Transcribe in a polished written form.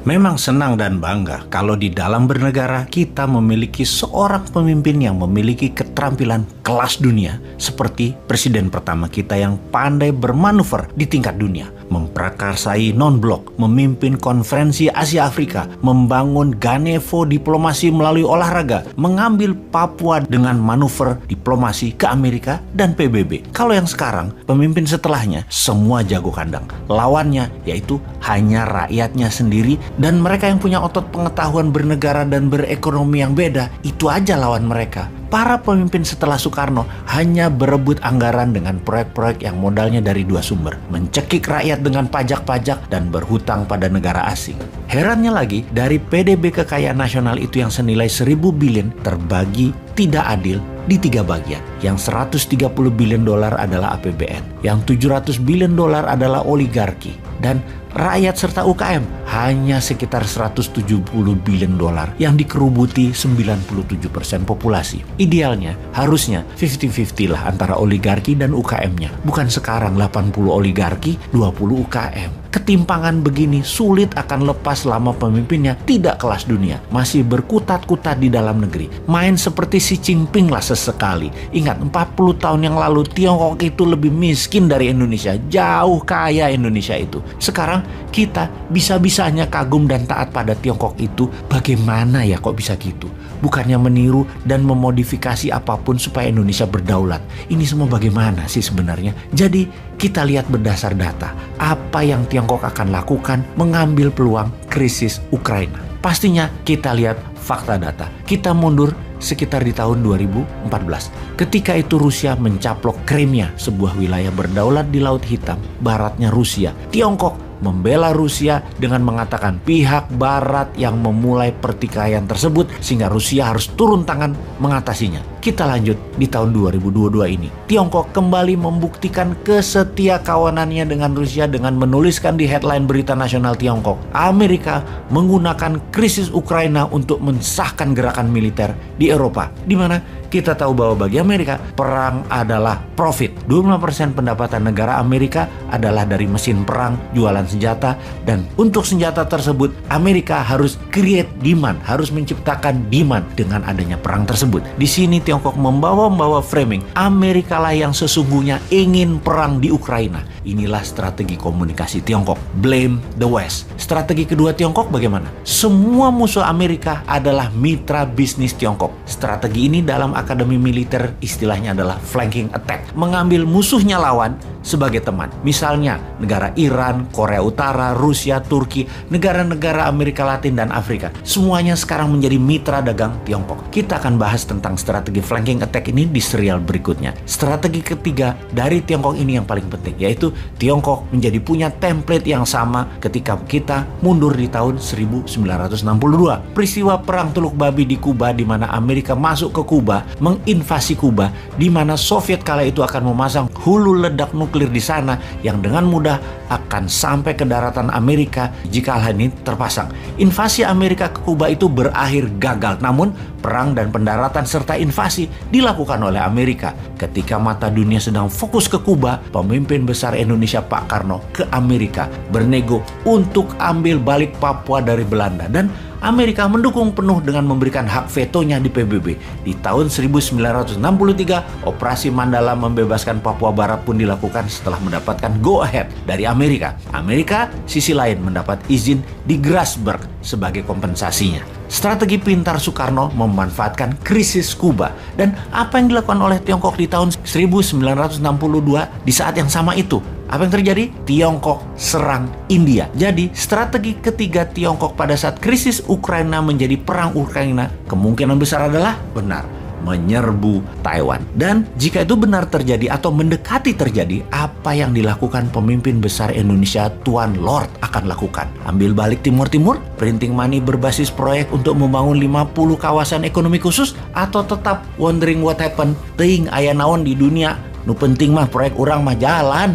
Memang senang dan bangga kalau di dalam bernegara kita memiliki seorang pemimpin yang memiliki keterampilan kelas dunia seperti presiden pertama kita yang pandai bermanuver di tingkat dunia, memprakarsai non-blok, memimpin konferensi Asia Afrika, membangun Ganevo diplomasi melalui olahraga, mengambil Papua dengan manuver diplomasi ke Amerika dan PBB. Kalau yang sekarang, pemimpin setelahnya semua jago kandang. Lawannya yaitu hanya rakyatnya sendiri dan mereka yang punya otot pengetahuan bernegara dan berekonomi yang beda. Itu aja lawan mereka. Para pemimpin setelah Soekarno hanya berebut anggaran dengan proyek-proyek yang modalnya dari dua sumber. Mencekik rakyat dengan pajak-pajak dan berhutang pada negara asing. Herannya lagi, dari PDB kekayaan nasional itu yang senilai 1.000 billion terbagi tidak adil di 3 bagian. Yang 130 billion dolar adalah APBN, yang 700 billion dolar adalah oligarki, dan rakyat serta UKM hanya sekitar 170 billion dolar yang dikerubuti 97% populasi. Idealnya harusnya 50-50 lah antara oligarki dan UKM-nya. Bukan sekarang 80 oligarki, 20 UKM. Ketimpangan begini sulit akan lepas selama pemimpinnya tidak kelas dunia, masih berkutat-kutat di dalam negeri. Main seperti Xi Jinping lah sesekali. Ingat 40 tahun yang lalu Tiongkok itu lebih miskin dari Indonesia, jauh kaya Indonesia itu. Sekarang kita bisa-bisanya kagum dan taat pada Tiongkok itu. Bagaimana ya kok bisa gitu? Bukannya meniru dan memodifikasi apapun supaya Indonesia berdaulat. Ini semua bagaimana sih sebenarnya? Jadi kita lihat berdasar data apa yang Tiongkok akan lakukan mengambil peluang krisis Ukraina. Pastinya kita lihat fakta data. Kita mundur sekitar di tahun 2014. Ketika itu Rusia mencaplok Crimea, sebuah wilayah berdaulat di Laut Hitam, baratnya Rusia. Tiongkok membela Rusia dengan mengatakan pihak barat yang memulai pertikaian tersebut sehingga Rusia harus turun tangan mengatasinya. Kita lanjut di tahun 2022 ini. Tiongkok kembali membuktikan kesetia kawanannya dengan Rusia dengan menuliskan di headline berita nasional Tiongkok, Amerika menggunakan krisis Ukraina untuk mensahkan gerakan militer di Eropa, di mana kita tahu bahwa bagi Amerika, perang adalah profit. 25% pendapatan negara Amerika adalah dari mesin perang, jualan senjata, dan untuk senjata tersebut, Amerika harus create demand, harus menciptakan demand dengan adanya perang tersebut. Di sini Tiongkok membawa framing, Amerika lah yang sesungguhnya ingin perang di Ukraina. Inilah strategi komunikasi Tiongkok, blame the West. Strategi kedua Tiongkok bagaimana? Semua musuh Amerika adalah mitra bisnis Tiongkok. Strategi ini dalam akademi militer istilahnya adalah flanking attack. Mengambil musuhnya lawan sebagai teman. Misalnya negara Iran, Korea Utara, Rusia, Turki, negara-negara Amerika Latin dan Afrika. Semuanya sekarang menjadi mitra dagang Tiongkok. Kita akan bahas tentang strategi flanking attack ini di serial berikutnya. Strategi ketiga dari Tiongkok ini yang paling penting, yaitu Tiongkok menjadi punya template yang sama ketika kita mundur di tahun 1962. Peristiwa Perang Teluk Babi di Kuba di mana Amerika masuk ke Kuba, menginvasi Kuba, di mana Soviet kala itu akan memasang hulu ledak nuklir di sana yang dengan mudah akan sampai ke daratan Amerika jika hal ini terpasang. Invasi Amerika ke Kuba itu berakhir gagal, namun perang dan pendaratan serta invasi dilakukan oleh Amerika. Ketika mata dunia sedang fokus ke Kuba, pemimpin besar Indonesia Pak Karno ke Amerika bernego untuk ambil balik Papua dari Belanda, dan Amerika mendukung penuh dengan memberikan hak vetonya di PBB. Di tahun 1963, Operasi Mandala membebaskan Papua Barat pun dilakukan setelah mendapatkan go ahead dari Amerika. Amerika sisi lain mendapat izin di Grasberg sebagai kompensasinya. Strategi pintar Soekarno memanfaatkan krisis Kuba. Dan apa yang dilakukan oleh Tiongkok di tahun 1962 di saat yang sama itu? Apa yang terjadi? Tiongkok serang India. Jadi strategi ketiga Tiongkok pada saat krisis Ukraina menjadi perang Ukraina kemungkinan besar adalah benar, menyerbu Taiwan. Dan jika itu benar terjadi atau mendekati terjadi, apa yang dilakukan pemimpin besar Indonesia Tuan Lord akan lakukan? Ambil balik Timur-Timur, printing money berbasis proyek untuk membangun 50 kawasan ekonomi khusus, atau tetap wondering what happened, teuing aya naon di dunia, nu penting mah proyek urang mah jalan.